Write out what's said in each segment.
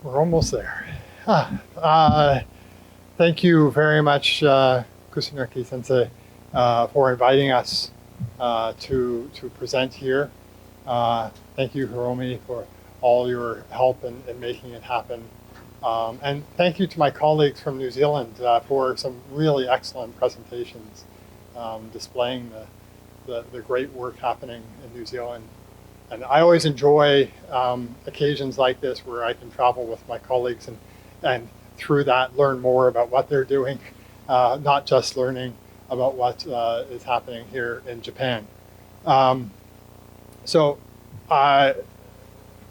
We're almost there. Thank you very much, Kusunaki Sensei, for inviting us to present here. Thank you, Hiromi, for all your help in making it happen. And thank you to my colleagues from New Zealand for some really excellent presentations displaying the great work happening in New Zealand. And I always enjoy occasions like this where I can travel with my colleagues and through that learn more about what they're doing, not just learning about what is happening here in Japan. So I'm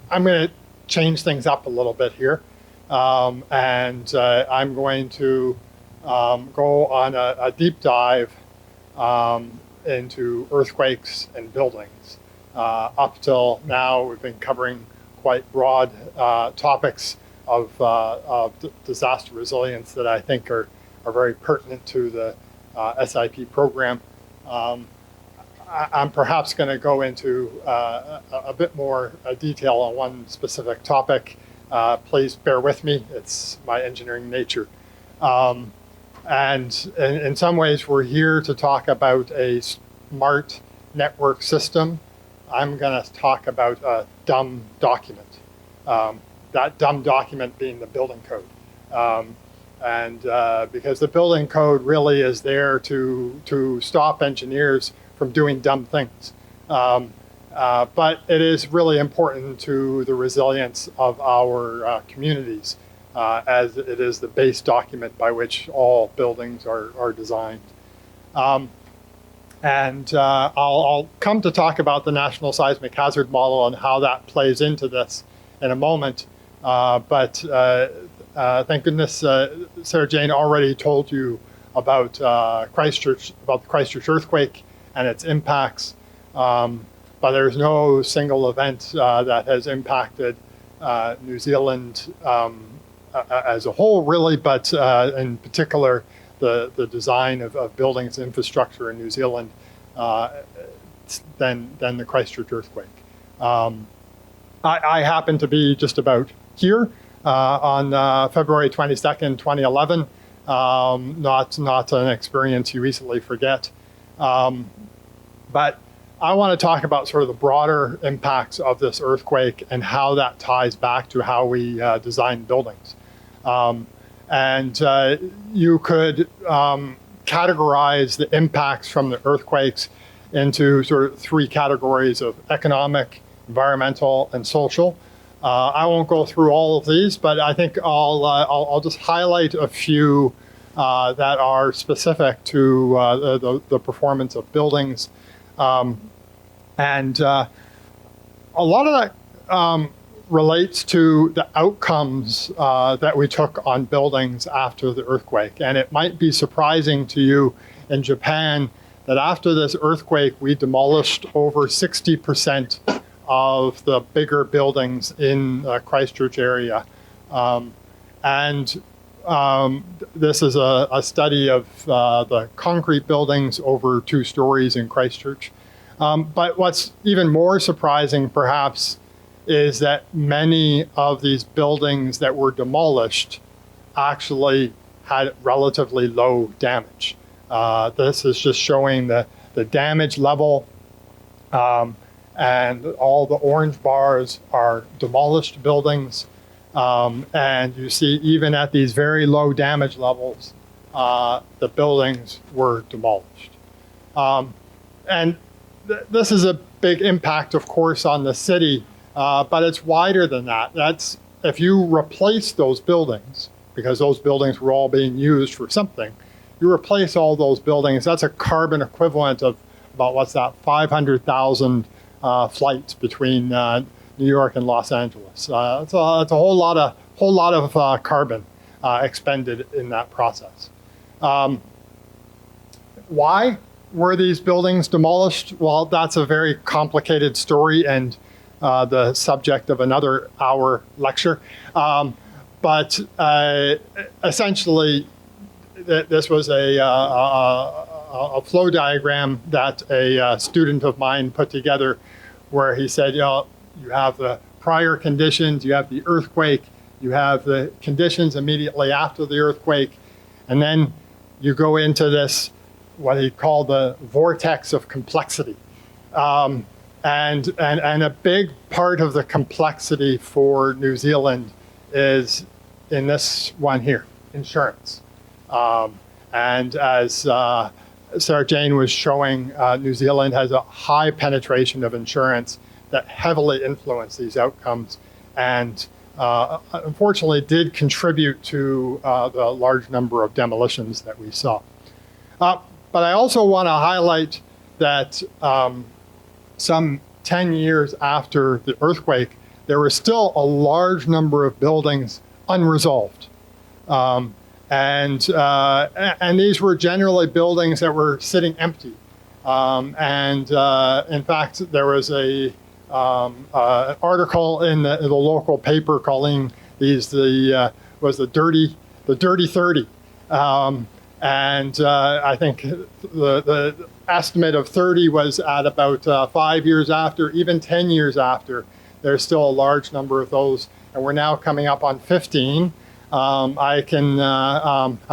going to change things up a little bit here. And I'm going to go on a deep dive into earthquakes and buildings. Up till now, we've been covering quite broad topics of disaster resilience that I think are very pertinent to the SIP program. I'm perhaps going to go into a bit more detail on one specific topic. Please bear with me, it's my engineering nature. And in some ways, we're here to talk about a smart network system. I'm going to talk about a dumb document. That dumb document being the building code. Because the building code really is there to stop engineers from doing dumb things. But it is really important to the resilience of our communities, as it is the base document by which all buildings are designed. I'll come to talk about the National Seismic Hazard Model and how that plays into this in a moment. But thank goodness Sarah Jane already told you about the Christchurch earthquake and its impacts. But there's no single event that has impacted New Zealand as a whole, really, but in particular, the design of buildings and infrastructure in New Zealand than the Christchurch earthquake. I happen to be just about here on February 22nd, 2011. Not an experience you easily forget. But I want to talk about sort of the broader impacts of this earthquake and how that ties back to how we design buildings. You could categorize the impacts from the earthquakes into sort of three categories of economic, environmental, and social. I won't go through all of these, but I think I'll just highlight a few that are specific to the performance of buildings. A lot of that relates to the outcomes that we took on buildings after the earthquake. And it might be surprising to you in Japan that after this earthquake, we demolished over 60% of the bigger buildings in the Christchurch area. This is a study of the concrete buildings over 2 stories in Christchurch. But what's even more surprising, perhaps, is that many of these buildings that were demolished actually had relatively low damage. This is just showing the damage level, and all the orange bars are demolished buildings. And you see, even at these very low damage levels, the buildings were demolished. This is a big impact, of course, on the city, but it's wider than that. That's if you replace those buildings, because those buildings were all being used for something, you replace all those buildings, that's a carbon equivalent of about, 500,000 flights between New York and Los Angeles. It's a whole lot of carbon expended in that process. Why were these buildings demolished? Well, that's a very complicated story and the subject of another hour lecture. But essentially, this was a flow diagram that a student of mine put together, where he said, you have the prior conditions, you have the earthquake, You have the conditions immediately after the earthquake, and then you go into this, what he called the vortex of complexity. And a big part of the complexity for New Zealand is in this one here, insurance. And as Sarah Jane was showing, New Zealand has a high penetration of insurance that heavily influence these outcomes, and unfortunately did contribute to the large number of demolitions that we saw. But I also want to highlight that some 10 years after the earthquake, there were still a large number of buildings unresolved. And these were generally buildings that were sitting empty. In fact, there was an article in the local paper calling these the dirty 30. I think the estimate of 30 was at about 5 years after, even 10 years after. There's still a large number of those, and we're now coming up on 15. I'm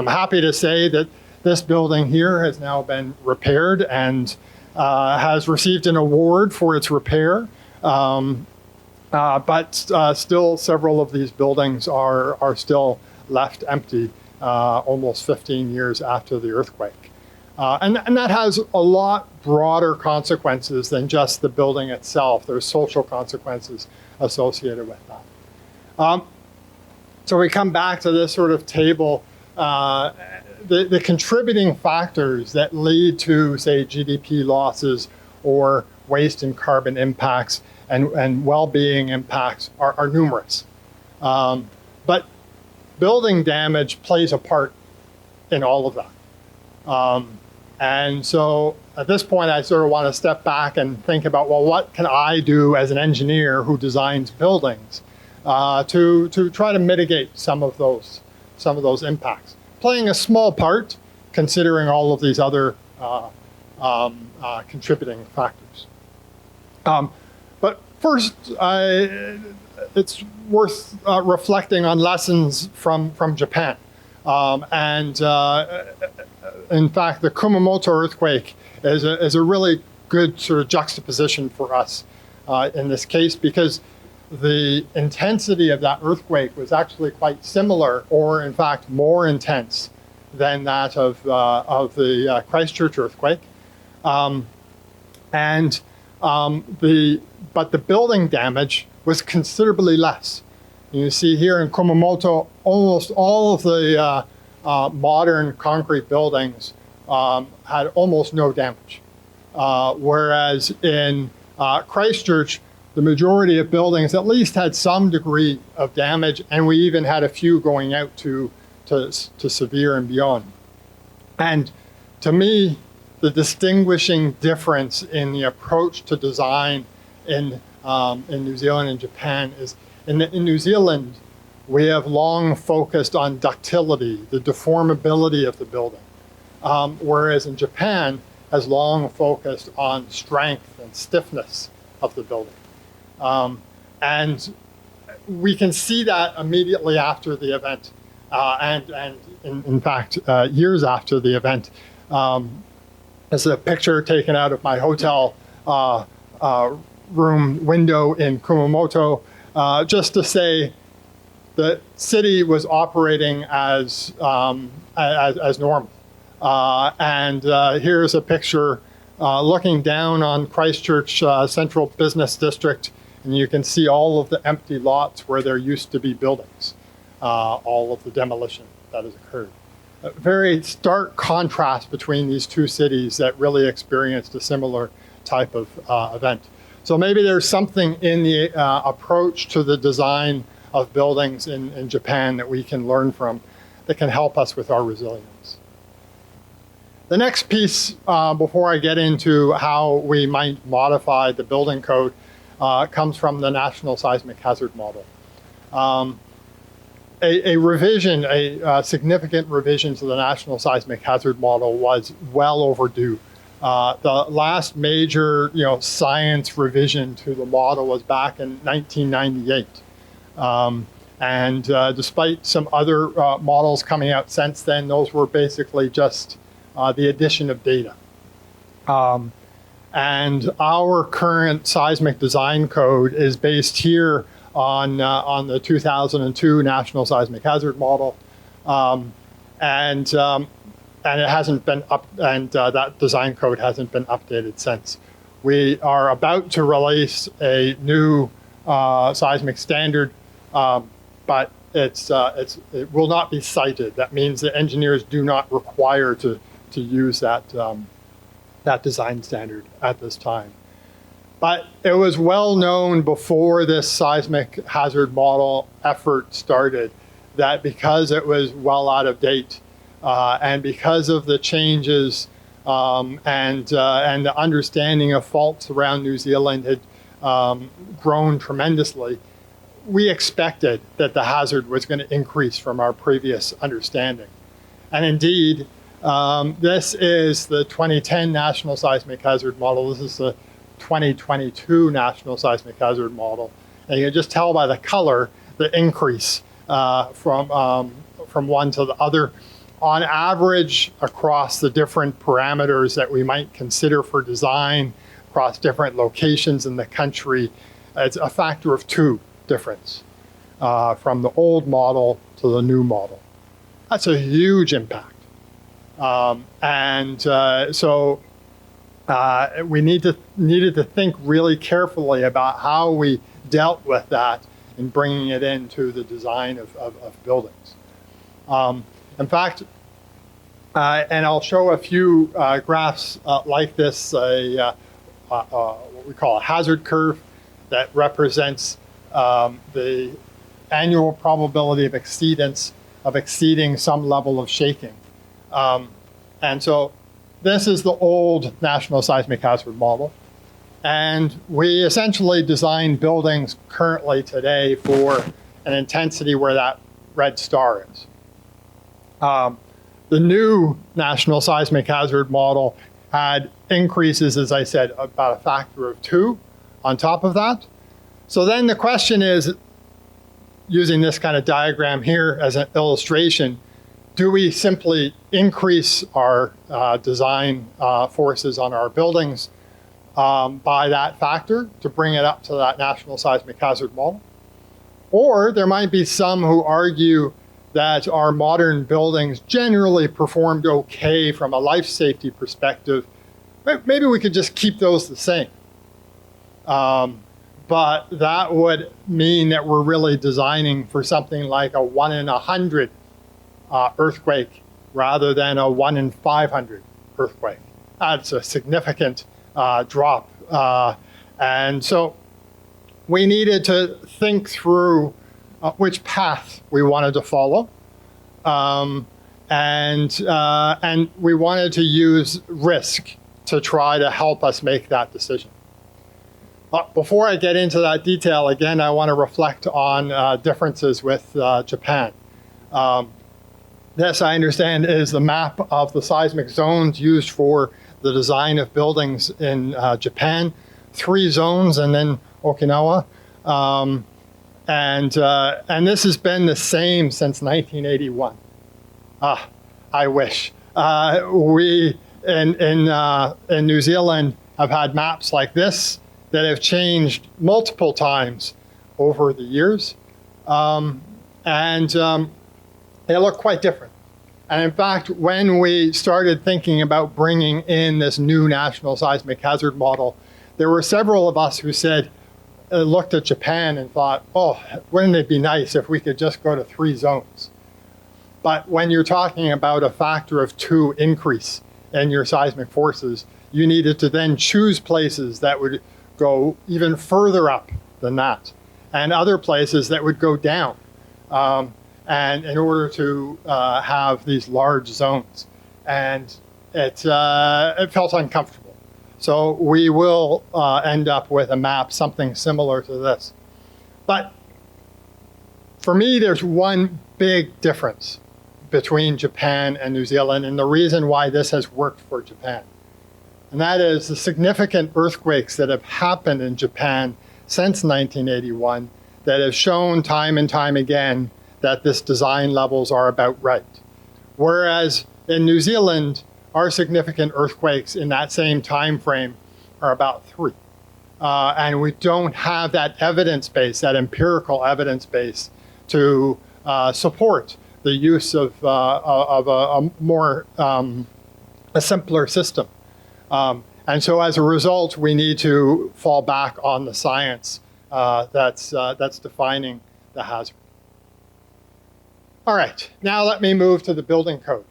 happy to say that this building here has now been repaired and has received an award for its repair. But still, several of these buildings are still left empty almost 15 years after the earthquake. And that has a lot broader consequences than just the building itself. There's social consequences associated with that. So we come back to this sort of table, the contributing factors that lead to, say, GDP losses or waste and carbon impacts and well-being impacts are numerous. But building damage plays a part in all of that. And so at this point, I sort of want to step back and think about, well, what can I do as an engineer who designs buildings to try to mitigate some of those impacts? Playing a small part, considering all of these other contributing factors. But first, it's worth reflecting on lessons from Japan. In fact, the Kumamoto earthquake is a really good sort of juxtaposition for us in this case, because the intensity of that earthquake was actually quite similar, or in fact more intense than that of the Christchurch earthquake. But the building damage was considerably less. You see here in Kumamoto, almost all of the modern concrete buildings had almost no damage. Whereas in Christchurch, the majority of buildings at least had some degree of damage, and we even had a few going out to severe and beyond. And to me, the distinguishing difference in the approach to design in New Zealand and Japan is in New Zealand, we have long focused on ductility, the deformability of the building, whereas in Japan has long focused on strength and stiffness of the building. And we can see that immediately after the event, and in fact, years after the event. There's a picture taken out of my hotel room window in Kumamoto, just to say the city was operating as normal. Here's a picture looking down on Christchurch Central Business District, and you can see all of the empty lots where there used to be buildings, all of the demolition that has occurred. A very stark contrast between these two cities that really experienced a similar type of event. So maybe there's something in the approach to the design of buildings in Japan that we can learn from that can help us with our resilience. The next piece, before I get into how we might modify the building code, comes from the National Seismic Hazard Model. A significant revision to the National Seismic Hazard Model was well overdue. The last major, science revision to the model was back in 1998. And despite some other models coming out since then, those were basically just the addition of data. And our current seismic design code is based here on the 2002 National Seismic Hazard Model, and it hasn't been that design code hasn't been updated since. We are about to release a new seismic standard, but it will not be cited. That means that engineers do not require to use that design standard at this time. But it was well known before this seismic hazard model effort started that because it was well out of date and because of the changes and the understanding of faults around New Zealand had grown tremendously, we expected that the hazard was going to increase from our previous understanding. And indeed, this is the 2010 National Seismic Hazard Model. This is the 2022 National Seismic Hazard Model. And you can just tell by the color the increase from one to the other. On average, across the different parameters that we might consider for design, across different locations in the country, it's a factor of 2 difference from the old model to the new model. That's a huge impact. So we needed to think really carefully about how we dealt with that in bringing it into the design of buildings. In fact, and I'll show a few graphs like this, what we call a hazard curve that represents the annual probability of exceeding some level of shaking. And so this is the old National Seismic Hazard Model. And we essentially design buildings currently today for an intensity where that red star is. The new National Seismic Hazard Model had increases, as I said, about a factor of 2 on top of that. So then the question is, using this kind of diagram here as an illustration, do we simply increase our design forces on our buildings by that factor to bring it up to that National Seismic Hazard Model? Or there might be some who argue that our modern buildings generally performed okay from a life safety perspective. Maybe we could just keep those the same. But that would mean that we're really designing for something like a 1 in 100 earthquake rather than a 1 in 500 earthquake. That's a significant drop. And so we needed to think through which path we wanted to follow. And we wanted to use risk to try to help us make that decision. But before I get into that detail, again, I want to reflect on differences with Japan. This, I understand, is the map of the seismic zones used for the design of buildings in Japan. 3 zones and then Okinawa. And this has been the same since 1981. I wish. We in New Zealand have had maps like this that have changed multiple times over the years. They look quite different. And in fact, when we started thinking about bringing in this new National Seismic Hazard Model, there were several of us who said, looked at Japan and thought, oh, wouldn't it be nice if we could just go to 3 zones? But when you're talking about a factor of 2 increase in your seismic forces, you needed to then choose places that would go even further up than that, and other places that would go down, and in order to have these large zones. And it felt uncomfortable. So we will end up with a map, something similar to this. But for me, there's one big difference between Japan and New Zealand, and the reason why this has worked for Japan. And that is the significant earthquakes that have happened in Japan since 1981 that have shown time and time again that this design levels are about right. Whereas in New Zealand, our significant earthquakes in that same time frame are about 3. And we don't have that evidence base, that empirical evidence base to support the use of a more, a simpler system. And so as a result, we need to fall back on the science that's defining the hazard. All right, now let me move to the building code.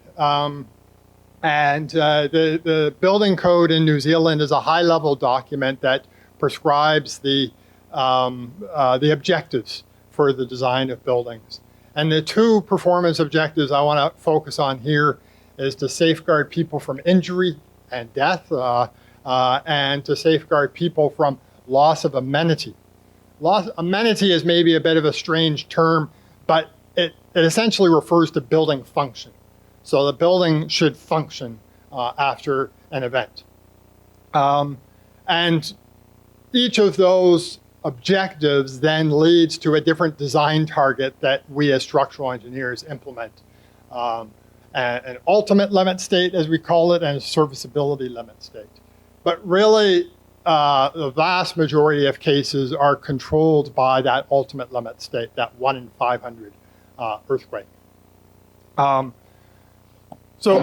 The building code in New Zealand is a high-level document that prescribes the objectives for the design of buildings. And the 2 performance objectives I want to focus on here is to safeguard people from injury and death, and to safeguard people from loss of amenity. Amenity is maybe a bit of a strange term, but it essentially refers to building function. So the building should function after an event. And each of those objectives then leads to a different design target that we as structural engineers implement. An ultimate limit state, as we call it, and a serviceability limit state. But really, the vast majority of cases are controlled by that ultimate limit state, that 1 in 500 earthquake. So,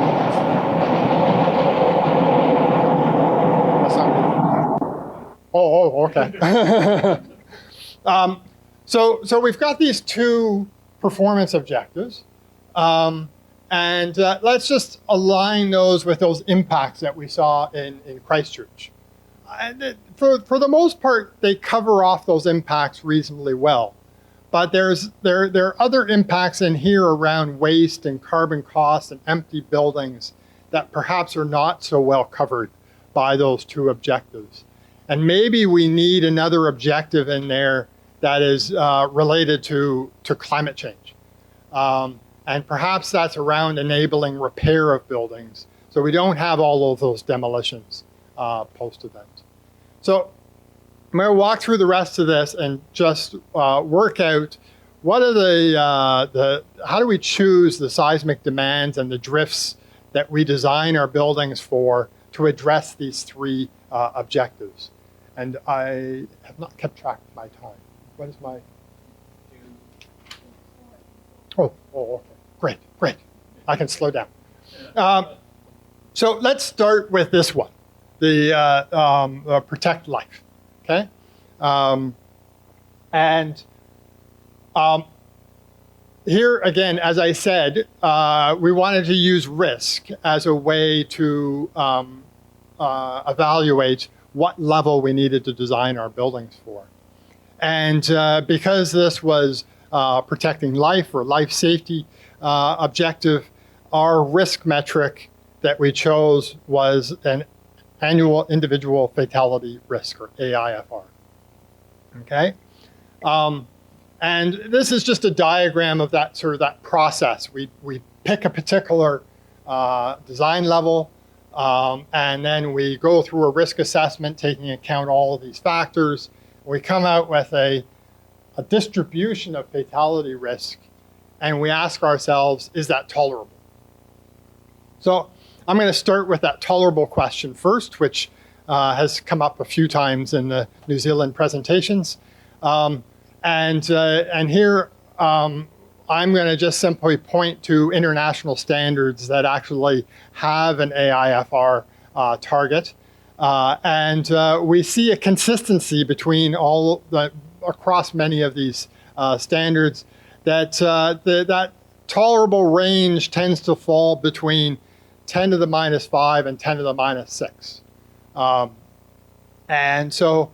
okay. So we've got these 2 performance objectives. And let's just align those with those impacts that we saw in Christchurch. For the most part, they cover off those impacts reasonably well. But there are other impacts in here around waste and carbon costs and empty buildings that perhaps are not so well covered by those 2 objectives. And maybe we need another objective in there that is related to climate change. And perhaps that's around enabling repair of buildings, so we don't have all of those demolitions post-event. So I'm going to walk through the rest of this and just work out what are how do we choose the seismic demands and the drifts that we design our buildings for to address these 3 objectives. And I have not kept track of my time. What is my? Oh, okay. Great. I can slow down. So let's start with this one, the protect life, okay? Here again, as I said, we wanted to use risk as a way to evaluate what level we needed to design our buildings for. And because this was protecting life or life safety objective, our risk metric that we chose was an annual individual fatality risk, or AIFR. Okay? And this is just a diagram of that that process. We pick a particular design level, and then we go through a risk assessment taking into account all of these factors. We come out with a distribution of fatality risk, and we ask ourselves, is that tolerable? So I'm going to start with that tolerable question first, which has come up a few times in the New Zealand presentations. And here I'm going to just simply point to international standards that actually have an AIFR target. And we see a consistency between across many of these standards that that tolerable range tends to fall between 10 to the minus 5 and 10 to the minus 6. And so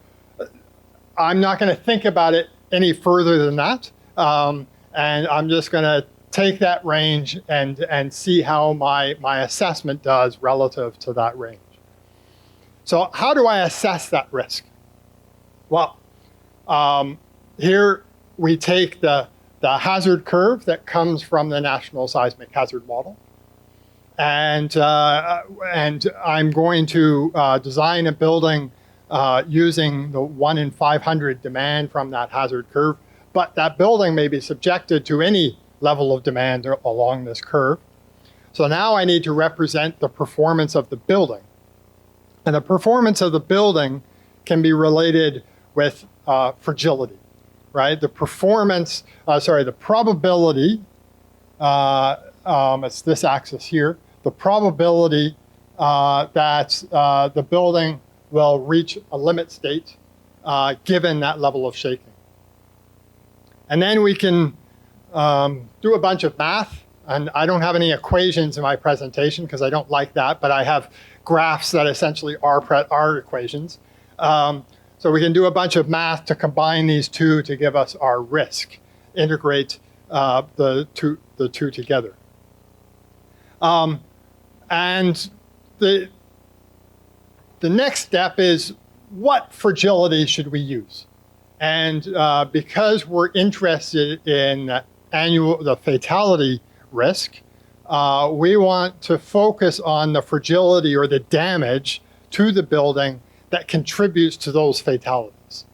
I'm not going to think about it any further than that. And I'm just going to take that range and see how my assessment does relative to that range. So how do I assess that risk? Well, here we take the hazard curve that comes from the National Seismic Hazard Model. And I'm going to design a building using the 1 in 500 demand from that hazard curve, but that building may be subjected to any level of demand along this curve. So now I need to represent the performance of the building. And the performance of the building can be related with fragility, right? The performance, the probability, it's this axis here, the probability that the building will reach a limit state given that level of shaking. And then we can do a bunch of math, and I don't have any equations in my presentation because I don't like that, but I have graphs that essentially are equations. So we can do a bunch of math to combine these two to give us our risk, integrate the two together. And the next step is, what fragility should we use? And because we're interested in the fatality risk, we want to focus on the fragility or the damage to the building that contributes to those fatalities.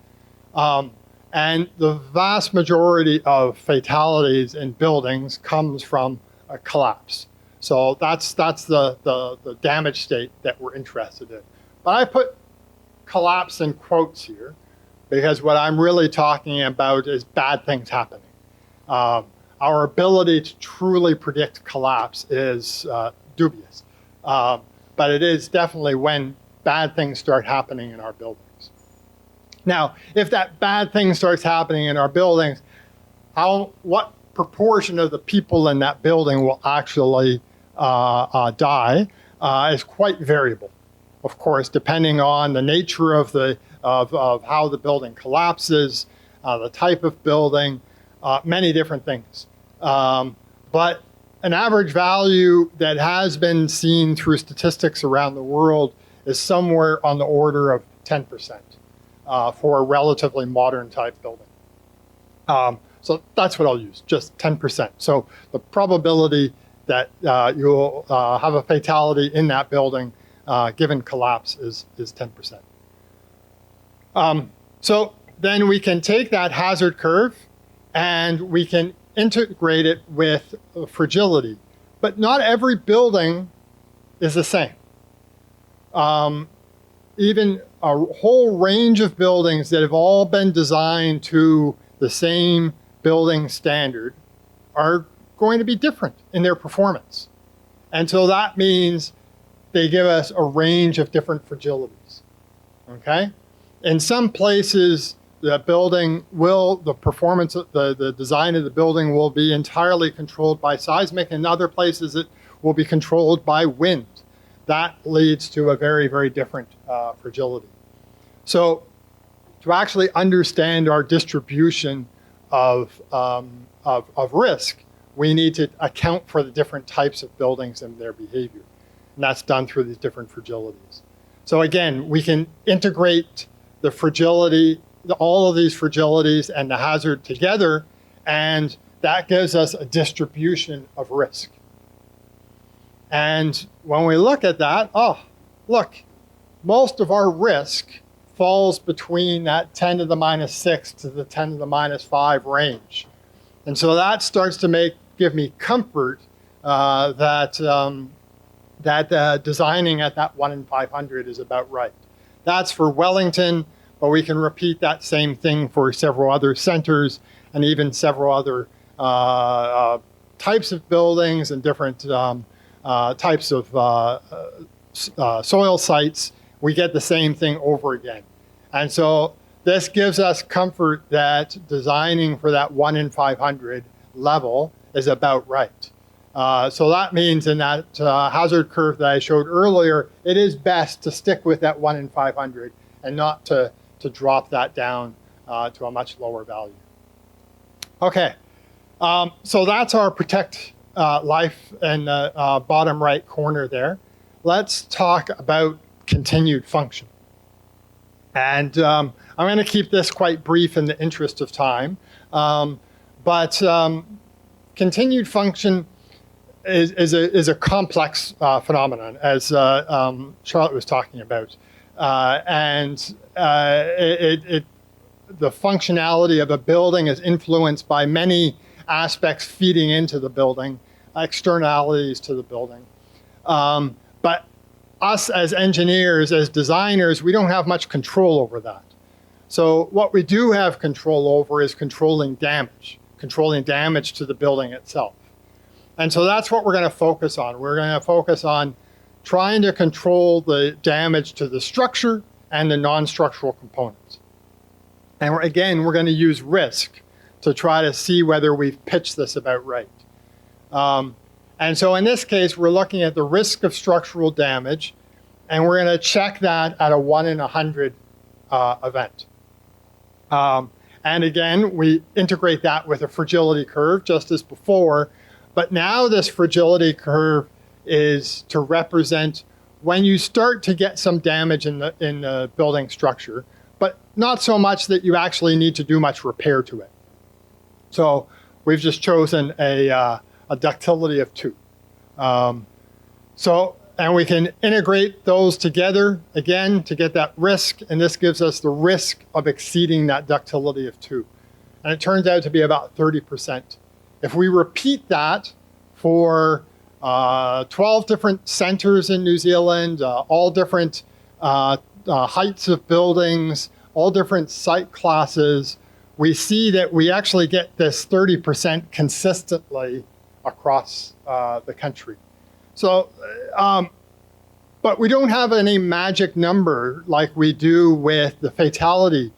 And the vast majority of fatalities in buildings comes from a collapse. So that's the damage state that we're interested in. But I put collapse in quotes here because what I'm really talking about is bad things happening. Our ability to truly predict collapse is dubious. But it is definitely when bad things start happening in our buildings. Now, if that bad thing starts happening in our buildings, what proportion of the people in that building will actually die is quite variable. Of course, depending on the nature of how the building collapses, the type of building, many different things. But an average value that has been seen through statistics around the world is somewhere on the order of 10% for a relatively modern type building. So that's what I'll use, just 10%. So the probability that you'll have a fatality in that building given collapse is 10%. So then we can take that hazard curve and we can integrate it with fragility. But not every building is the same. Even a whole range of buildings that have all been designed to the same building standard are going to be different in their performance. And so that means they give us a range of different fragilities, okay? In some places, the performance, the design of the building will be entirely controlled by seismic. In other places, it will be controlled by wind. That leads to a very, very different fragility. So to actually understand our distribution of risk, we need to account for the different types of buildings and their behavior. And that's done through these different fragilities. So again, we can integrate the fragility, all of these fragilities and the hazard together, and that gives us a distribution of risk. And when we look at that, look, most of our risk falls between that 10 to the minus 6 to the 10 to the minus 5 range. And so that starts to give me comfort that designing at that 1 in 500 is about right. That's for Wellington, but we can repeat that same thing for several other centers and even several other types of buildings and different types of soil sites. We get the same thing over again. And so this gives us comfort that designing for that 1 in 500 level is about right. So that means in that hazard curve that I showed earlier, it is best to stick with that 1 in 500 and not to drop that down to a much lower value. Okay, so that's our protect life in the bottom right corner there. Let's talk about continued function. And I'm going to keep this quite brief in the interest of time. But continued function is a complex phenomenon, as Charlotte was talking about. And the functionality of a building is influenced by many aspects feeding into the building, externalities to the building. But us as engineers, as designers, we don't have much control over that. So what we do have control over is controlling damage to the building itself. And so that's what we're going to focus on. We're going to focus on trying to control the damage to the structure and the non-structural components. And again, we're going to use risk to try to see whether we've pitched this about right. And so in this case, we're looking at the risk of structural damage, and we're going to check that at a 1 in 100 event. And again, we integrate that with a fragility curve, just as before. But now this fragility curve is to represent when you start to get some damage in the building structure, but not so much that you actually need to do much repair to it. So we've just chosen a ductility of 2. And we can integrate those together, again, to get that risk, and this gives us the risk of exceeding that ductility of 2. And it turns out to be about 30%. If we repeat that for 12 different centers in New Zealand, all different heights of buildings, all different site classes, we see that we actually get this 30% consistently across the country. So, but we don't have any magic number like we do with the fatality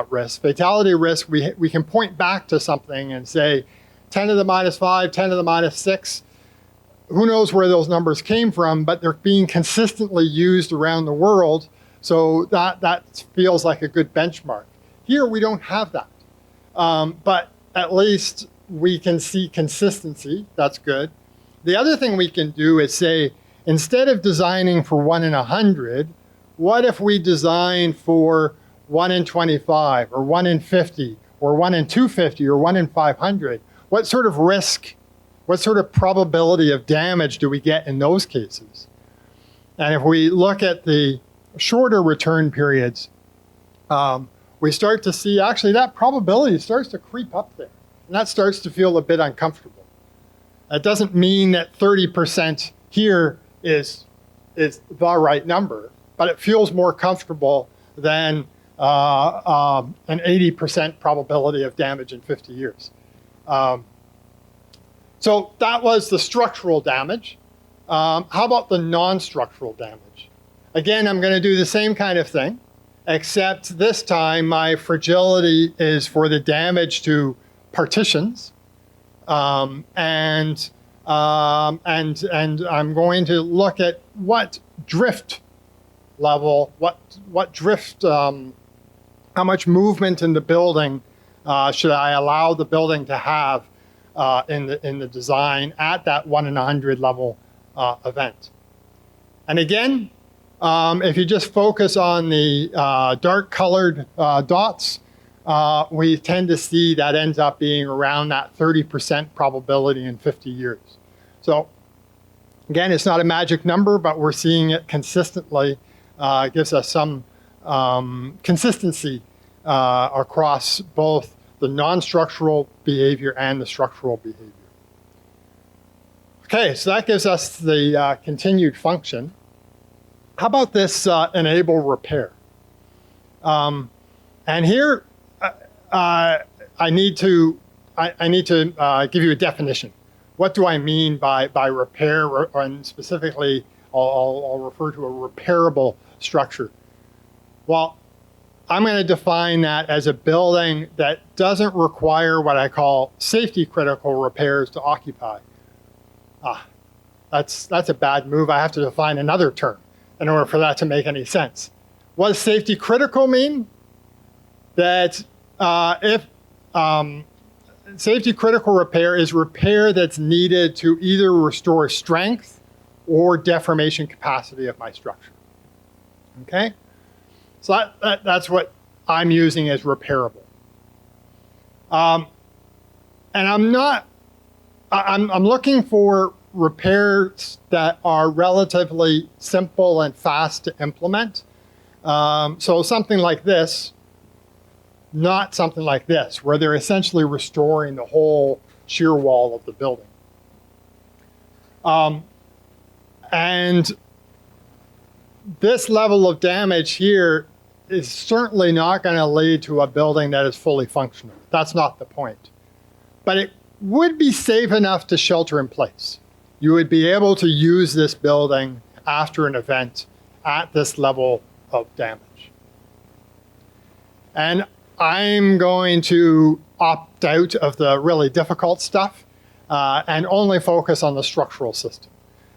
risk. Fatality risk, we can point back to something and say 10 to the minus 5, 10 to the minus 6. Who knows where those numbers came from, but they're being consistently used around the world. So that feels like a good benchmark. Here we don't have that. But at least we can see consistency. That's good. The other thing we can do is say, instead of designing for 1 in 100, what if we design for 1 in 25 or 1 in 50 or 1 in 250 or 1 in 500? What sort of risk, what sort of probability of damage do we get in those cases? And if we look at the shorter return periods, we start to see actually that probability starts to creep up there. And that starts to feel a bit uncomfortable. That doesn't mean that 30% here is the right number, but it feels more comfortable than an 80% probability of damage in 50 years. So that was the structural damage. How about the non-structural damage? Again, I'm going to do the same kind of thing, except this time my fragility is for the damage to partitions. And I'm going to look at what drift level, what drift, how much movement in the building should I allow the building to have in the design at that 1 in 100 level event. And again, if you just focus on the dark colored dots, we tend to see that ends up being around that 30% probability in 50 years. So again, it's not a magic number, but we're seeing it consistently. It gives us some consistency across both the non-structural behavior and the structural behavior. Okay, so that gives us the continued function. How about this enable repair? And here, I need to give you a definition. What do I mean by repair, and specifically, I'll refer to a repairable structure. Well, I'm going to define that as a building that doesn't require what I call safety critical repairs to occupy. That's a bad move. I have to define another term in order for that to make any sense. What does safety critical mean? That if safety critical repair is repair that's needed to either restore strength or deformation capacity of my structure. Okay? So that's what I'm using as repairable. And I'm looking for repairs that are relatively simple and fast to implement. So something like this not something like this, where they're essentially restoring the whole shear wall of the building. And this level of damage here is certainly not going to lead to a building that is fully functional. That's not the point. But it would be safe enough to shelter in place. You would be able to use this building after an event at this level of damage. And I'm going to opt out of the really difficult stuff and only focus on the structural system.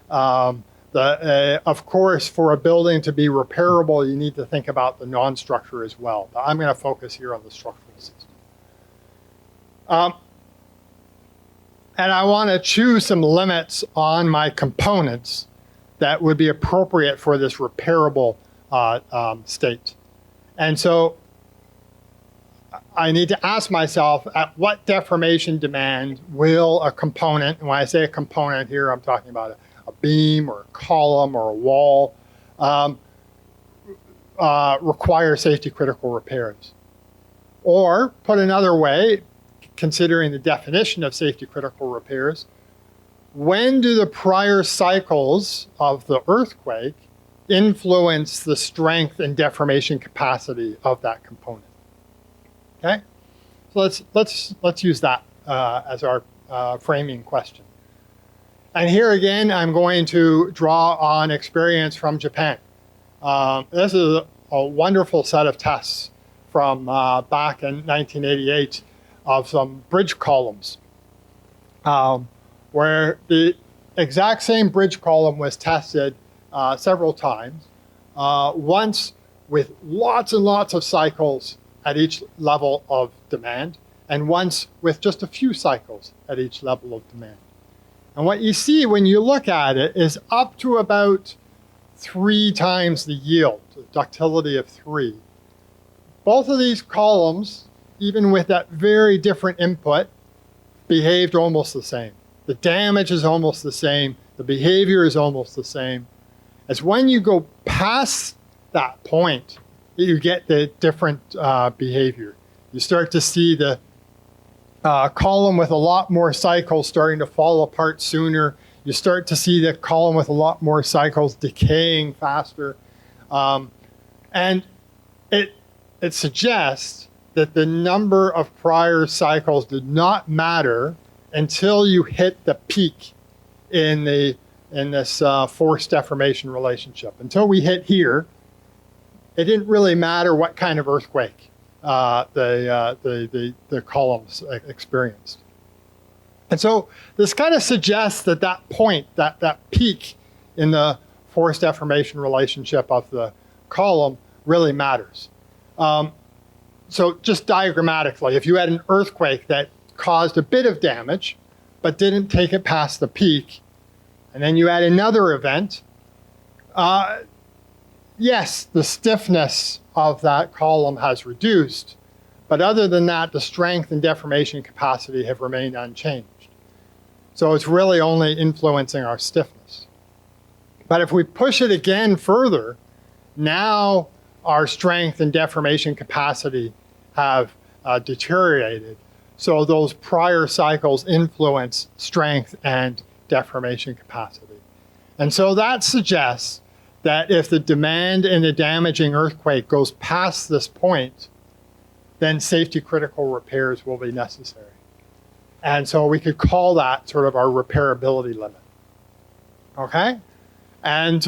Of course, for a building to be repairable, you need to think about the non-structure as well. But I'm going to focus here on the structural system. And I want to choose some limits on my components that would be appropriate for this repairable state. And so I need to ask myself, at what deformation demand will a component, and when I say a component here, I'm talking about a beam or a column or a wall, require safety critical repairs? Or, put another way, considering the definition of safety critical repairs, when do the prior cycles of the earthquake influence the strength and deformation capacity of that component? Okay, so let's use that as our framing question. And here again, I'm going to draw on experience from Japan. This is a wonderful set of tests from back in 1988 of some bridge columns, where the exact same bridge column was tested several times, once with lots and lots of cycles at each level of demand, and once with just a few cycles at each level of demand. And what you see when you look at it is up to about 3 times the yield, the ductility of 3. Both of these columns, even with that very different input, behaved almost the same. The damage is almost the same. The behavior is almost the same. It's when you go past that point that you get the different behavior. You start to see the column with a lot more cycles starting to fall apart sooner. You start to see the column with a lot more cycles decaying faster. And it suggests that the number of prior cycles did not matter until you hit the peak in this force deformation relationship. Until we hit here, it didn't really matter what kind of earthquake the columns experienced. And so this kind of suggests that that point, that peak in the force deformation relationship of the column really matters. So just diagrammatically, if you had an earthquake that caused a bit of damage, but didn't take it past the peak, and then you had another event, yes, the stiffness of that column has reduced, but other than that, the strength and deformation capacity have remained unchanged. So it's really only influencing our stiffness. But if we push it again further, now our strength and deformation capacity have deteriorated. So those prior cycles influence strength and deformation capacity. And so that suggests that if the demand in the damaging earthquake goes past this point, then safety critical repairs will be necessary. And so we could call that sort of our repairability limit. Okay? And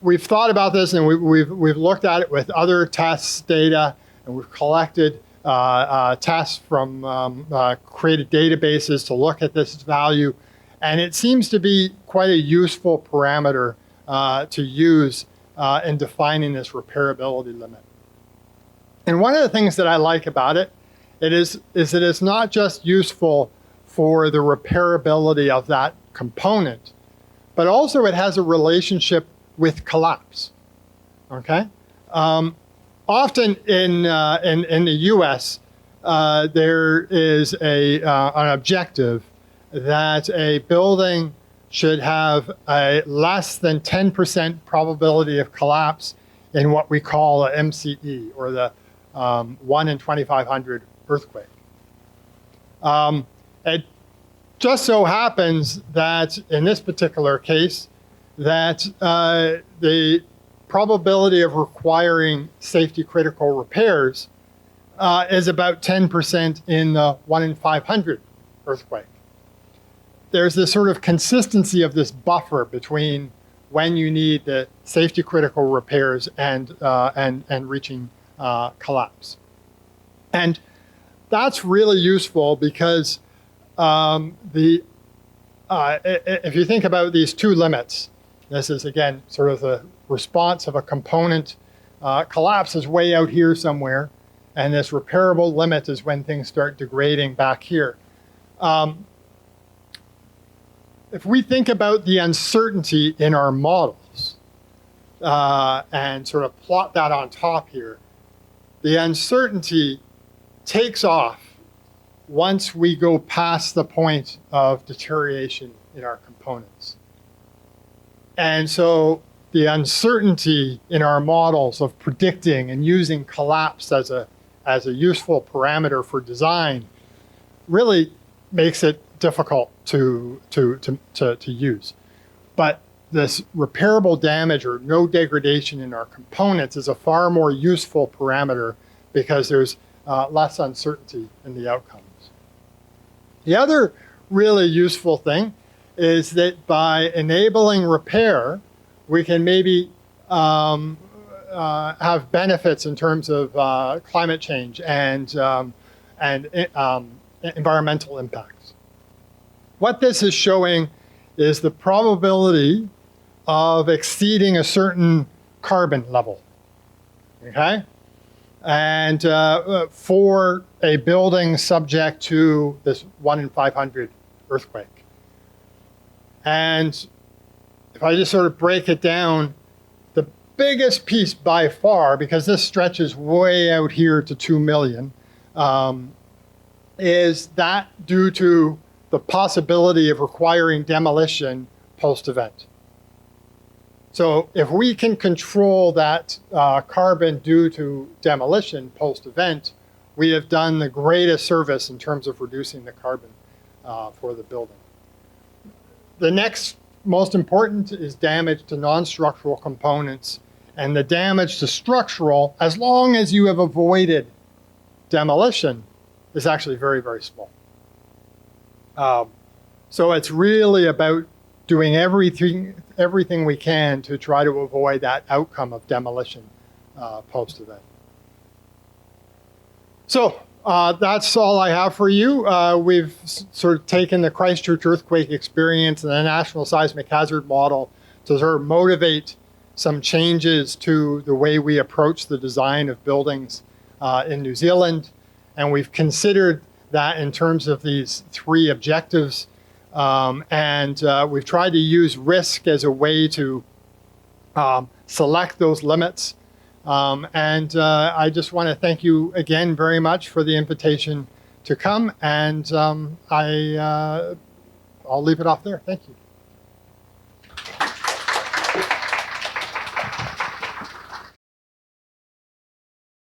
we've thought about this, and we've looked at it with other tests data, and we've collected tests from created databases to look at this value. And it seems to be quite a useful parameter to use in defining this repairability limit. And one of the things that I like about it, is that it's not just useful for the repairability of that component, but also it has a relationship with collapse. Okay? Often in the U.S., there is an objective that a building should have a less than 10% probability of collapse in what we call a MCE, or the 1 in 2,500 earthquake. It just so happens that in this particular case, that the probability of requiring safety critical repairs is about 10% in the 1 in 500 earthquake. There's this sort of consistency of this buffer between when you need the safety critical repairs and reaching collapse. And that's really useful because if you think about these two limits, this is again sort of the response of a component. Collapse is way out here somewhere, and this repairable limit is when things start degrading back here. If we think about the uncertainty in our models and sort of plot that on top here, the uncertainty takes off once we go past the point of deterioration in our components. And so the uncertainty in our models of predicting and using collapse as a useful parameter for design really makes it difficult to use. But this repairable damage or no degradation in our components is a far more useful parameter because there's less uncertainty in the outcomes. The other really useful thing is that by enabling repair, we can maybe have benefits in terms of climate change and environmental impacts. What this is showing is the probability of exceeding a certain carbon level, okay? And for a building subject to this 1 in 500 earthquake. And if I just sort of break it down, the biggest piece by far, because this stretches way out here to 2 million, is that due to the possibility of requiring demolition post-event. So if we can control that carbon due to demolition post-event, we have done the greatest service in terms of reducing the carbon for the building. The next most important is damage to non-structural components, and the damage to structural, as long as you have avoided demolition, is actually very, very small. So it's really about doing everything we can to try to avoid that outcome of demolition post-event. So that's all I have for you. We've sort of taken the Christchurch earthquake experience and the National Seismic Hazard Model to sort of motivate some changes to the way we approach the design of buildings in New Zealand. And we've considered that in terms of these three objectives. We've tried to use risk as a way to select those limits. I just want to thank you again very much for the invitation to come, and I'll leave it off there. Thank you.